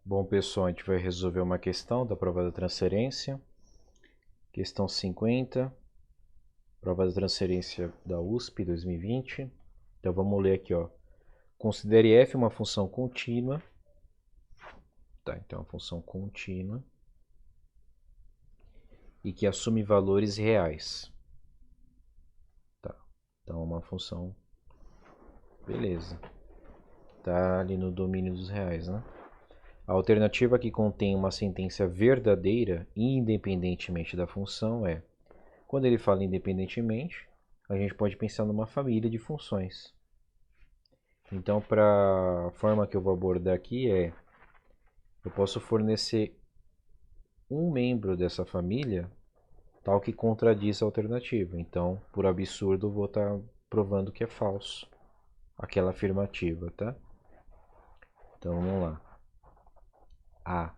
Bom, pessoal, a gente vai resolver uma questão da prova da transferência. Questão 50, prova da transferência da USP 2020. Então vamos ler aqui, ó. Considere f uma função contínua. Tá, então é uma função contínua e que assume valores reais. Tá, então é uma função, beleza. Tá ali no domínio dos reais, né? A alternativa que contém uma sentença verdadeira, independentemente da função, é: quando ele fala independentemente, a gente pode pensar numa família de funções. Então, para a forma que eu vou abordar aqui eu posso fornecer um membro dessa família tal que contradiz a alternativa. Então, por absurdo, eu vou estar provando que é falso aquela afirmativa, tá? Então, vamos lá. A.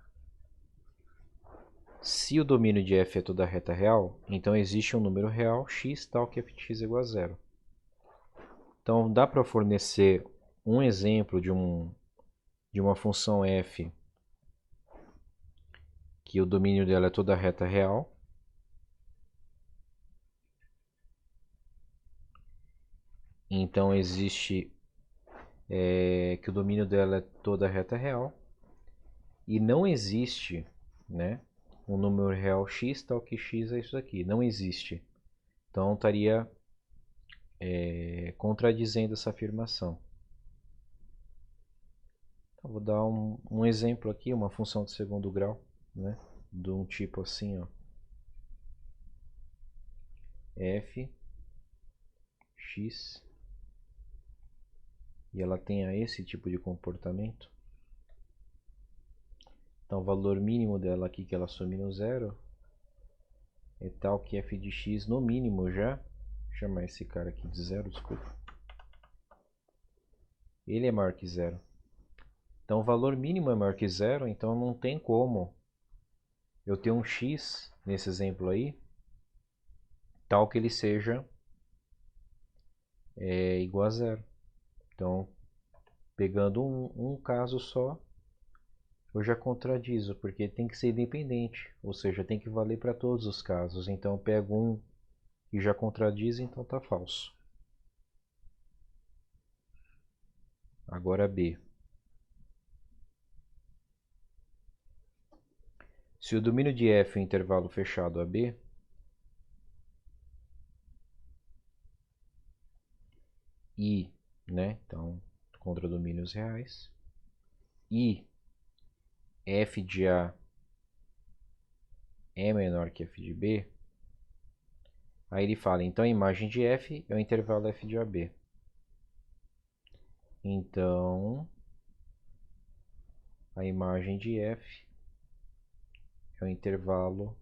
Se o domínio de f é toda reta real, então existe um número real x tal que f de x é igual a zero. Então, dá para fornecer um exemplo de uma função f que o domínio dela é toda reta real. Então, existe que o domínio dela é toda reta real. E não existe, né, um número real x tal que x é isso aqui. Não existe. Então, estaria contradizendo essa afirmação. Então, vou dar um exemplo aqui, uma função de segundo grau, né, de um tipo assim, ó, f x, e ela tenha esse tipo de comportamento. Então, o valor mínimo dela aqui, que ela assume no zero, é tal que f de x, no mínimo já, vou chamar esse cara aqui de zero, desculpa, ele é maior que zero. Então, o valor mínimo é maior que zero, então não tem como eu ter um x, nesse exemplo aí, tal que ele seja igual a zero. Então, pegando um caso só, eu já contradizo, porque tem que ser independente, ou seja, tem que valer para todos os casos. Então, eu pego um e já contradiz, então está falso. Agora B. Se o domínio de f é um intervalo fechado AB, I, né? Então, contra domínios reais, I, f de A é menor que f de B, aí ele fala, então a imagem de f é o intervalo f de AB. Então, a imagem de f é o intervalo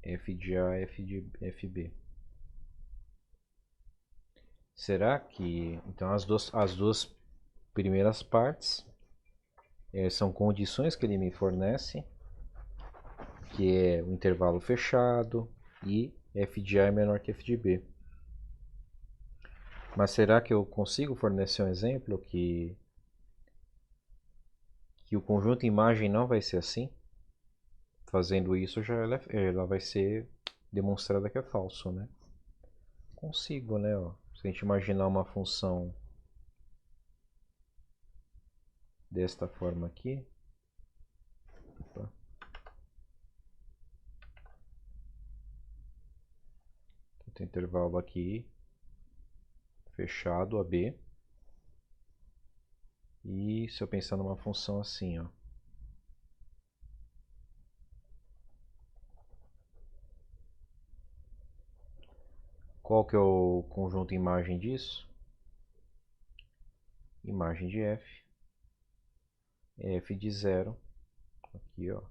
f de A, f de fb. Será que, então, as duas primeiras partes são condições que ele me fornece, que é o intervalo fechado e f de A é menor que f de B. Mas será que eu consigo fornecer um exemplo que o conjunto imagem não vai ser assim? Fazendo isso, já ela vai ser demonstrada que é falso, né? Consigo, né? Ó. Se a gente imaginar uma função desta forma aqui, opa, tem intervalo aqui fechado, AB. E se eu pensar numa função assim, ó, qual que é o conjunto imagem disso? Imagem de f é f de zero, aqui ó,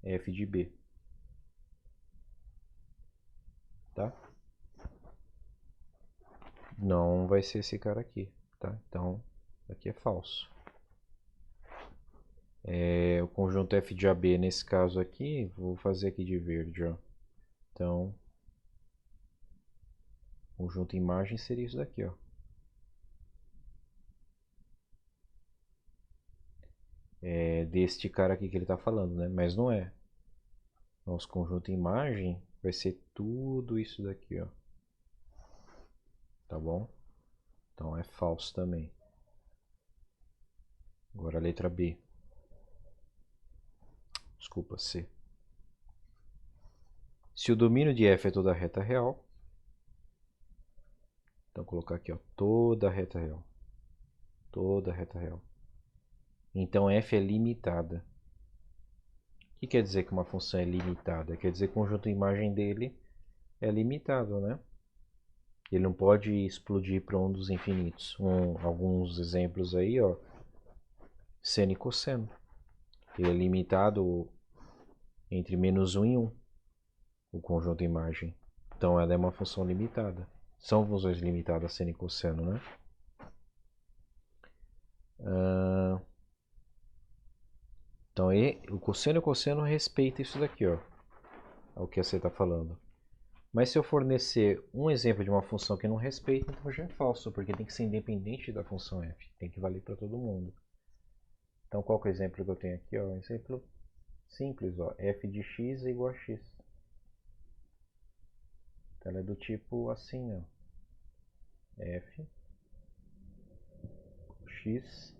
é f de b, tá? Não vai ser esse cara aqui, tá? Então, aqui é falso. O conjunto f de AB nesse caso aqui, vou fazer aqui de verde, ó. Então, conjunto imagem seria isso daqui, ó. deste cara aqui que ele está falando, né? Mas não é. Nosso conjunto imagem vai ser tudo isso daqui, ó. Tá bom? Então é falso também. Agora a letra B. Desculpa, C. Se o domínio de f é toda a reta real, então colocar aqui, ó, toda a reta real. Toda a reta real. Então f é limitada. O que quer dizer que uma função é limitada? Quer dizer que o conjunto de imagem dele é limitado, né? Ele não pode explodir para um dos infinitos. Alguns exemplos aí, ó, seno e cosseno. Ele é limitado entre -1 e 1, o conjunto de imagem. Então ela é uma função limitada. São funções limitadas seno e cosseno, né? Então o cosseno e o cosseno respeita isso daqui, ó. É o que você está falando. Mas se eu fornecer um exemplo de uma função que não respeita, então já é falso, porque tem que ser independente da função f. Tem que valer para todo mundo. Então qual que é o exemplo que eu tenho aqui? Ó? Exemplo simples, ó. F de x é igual a x. Então ela é do tipo assim, ó. F x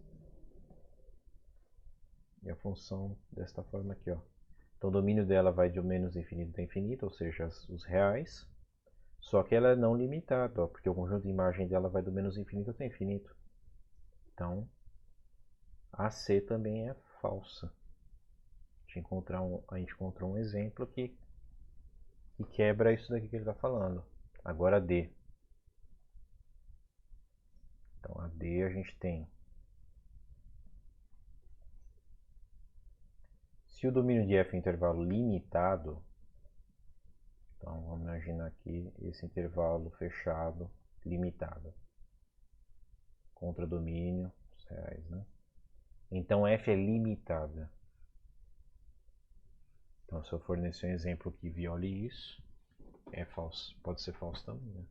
e a função desta forma aqui, ó. Então o domínio dela vai de menos infinito a infinito, ou seja, os reais. Só que ela é não limitada, ó, porque o conjunto de imagem dela vai do menos infinito até infinito. Então a C também é falsa. A gente encontrou um exemplo que quebra isso daqui que ele está falando. Agora a D. Então a D a gente tem. Se o domínio de f é um intervalo limitado, então vamos imaginar aqui esse intervalo fechado, limitado. Contra domínio, os reais, né? Então f é limitada. Então se eu fornecer um exemplo que viole isso, é falso. Pode ser falso também, né?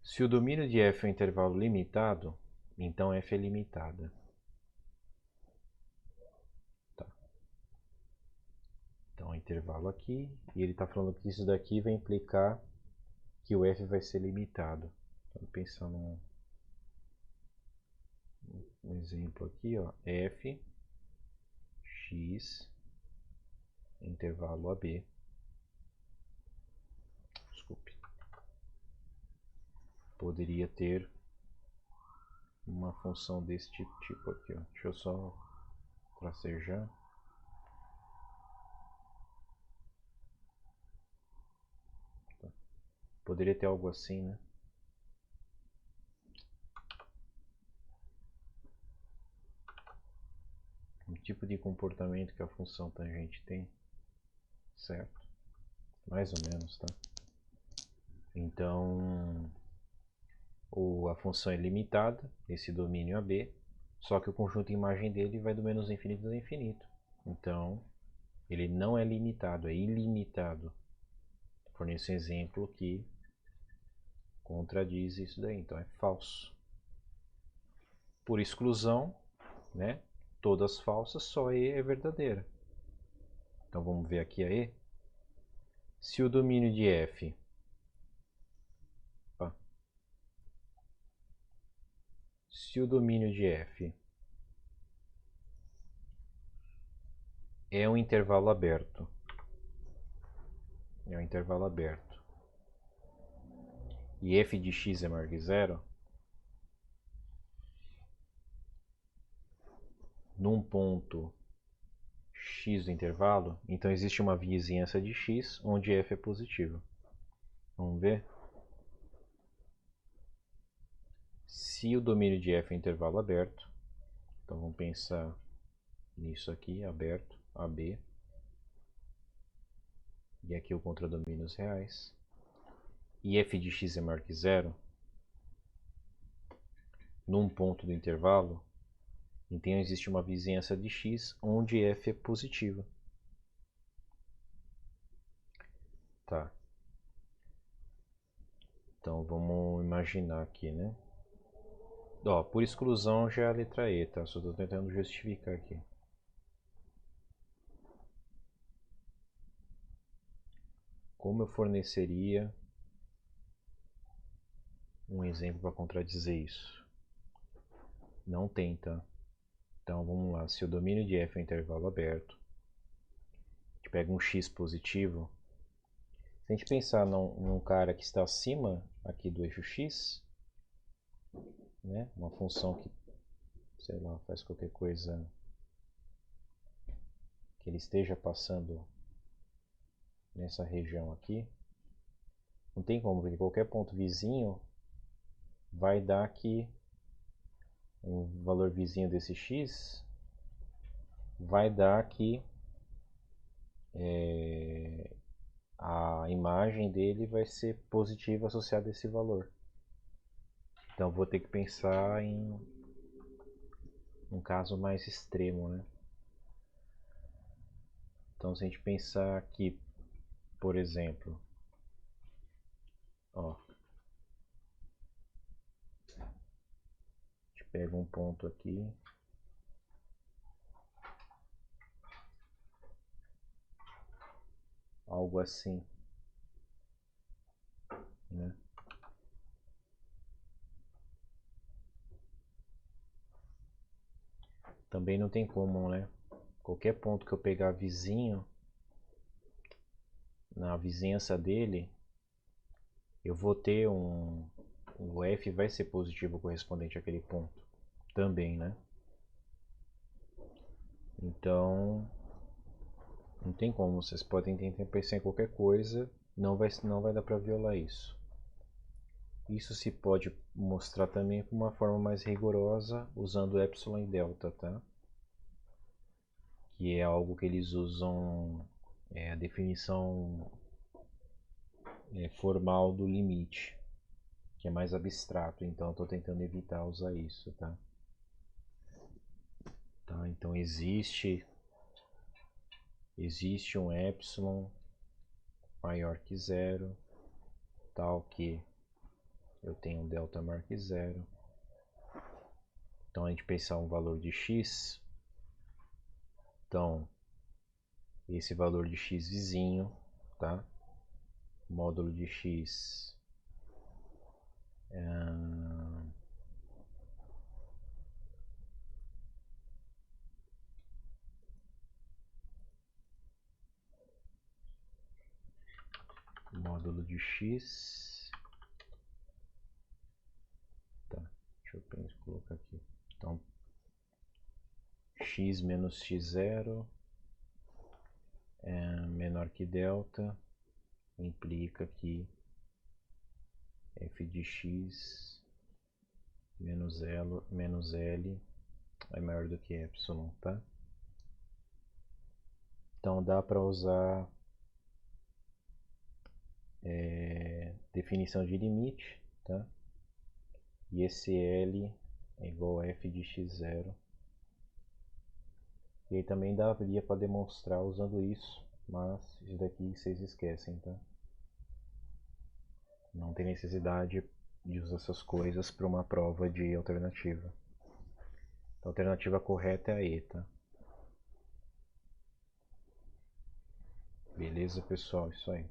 Se o domínio de f é um intervalo limitado, então f é limitada. Tá. Então, intervalo aqui, e ele está falando que isso daqui vai implicar que o f vai ser limitado. Vamos pensar num exemplo aqui, ó, f x intervalo AB. Desculpe. Poderia ter uma função desse tipo aqui, ó. Deixa eu só tracejar. Tá. Poderia ter algo assim, né? Um tipo de comportamento que a função tangente tem, certo? Mais ou menos, tá? Então, a função é limitada, esse domínio AB, só que o conjunto de imagem dele vai do menos infinito ao infinito. Então, ele não é limitado, é ilimitado. Forneço um exemplo que contradiz isso daí, então é falso. Por exclusão, né? Todas falsas, só E é verdadeira. Então vamos ver aqui a E. Se o domínio de F se o domínio de F é um intervalo aberto, e f de x é maior que zero, num ponto x do intervalo, então existe uma vizinhança de x onde f é positivo. Vamos ver? Se o domínio de f é um intervalo aberto, então vamos pensar nisso aqui, aberto, AB, e aqui o contradomínio os reais, e f de x é maior que zero, num ponto do intervalo, então existe uma vizinhança de x onde f é positivo. Tá. Então vamos imaginar aqui, né? Ó, por exclusão já é a letra E, tá? Só tô tentando justificar aqui. Como eu forneceria um exemplo para contradizer isso? Não tem, tá? Então vamos lá. Se o domínio de f é um intervalo aberto, a gente pega um x positivo. Se a gente pensar num cara que está acima aqui do eixo x, né? Uma função que, sei lá, faz qualquer coisa que ele esteja passando nessa região aqui, não tem como, porque qualquer ponto vizinho vai dar aqui um valor vizinho desse x, vai dar aqui a imagem dele vai ser positiva associada a esse valor. Então vou ter que pensar em um caso mais extremo, né? Então se a gente pensar aqui, por exemplo, ó, a gente pega um ponto aqui, algo assim, né? Também não tem como, né? Qualquer ponto que eu pegar vizinho, na vizinhança dele, eu vou ter o f vai ser positivo correspondente àquele ponto também, né? Então não tem como, vocês podem tentar pensar em qualquer coisa, não vai dar para violar isso. Isso se pode mostrar também de uma forma mais rigorosa usando epsilon e delta, tá? Que é algo que eles usam, a definição formal do limite, que é mais abstrato, então estou tentando evitar usar isso, tá? Tá? Então existe um epsilon maior que zero, tal que eu tenho um delta maior que zero. Então a gente pensar um valor de x, então esse valor de x vizinho, tá? Módulo de x módulo de x, tá? Deixa eu colocar aqui. Então x menos x0 é menor que delta, implica que f de x menos L é maior do que epsilon, tá? Então dá para usar definição de limite, tá? E esse L é igual a f de x0. E aí também daria para demonstrar usando isso, mas isso daqui vocês esquecem, tá? Não tem necessidade de usar essas coisas para uma prova de alternativa. A alternativa correta é a E, tá? Beleza, pessoal? Isso aí.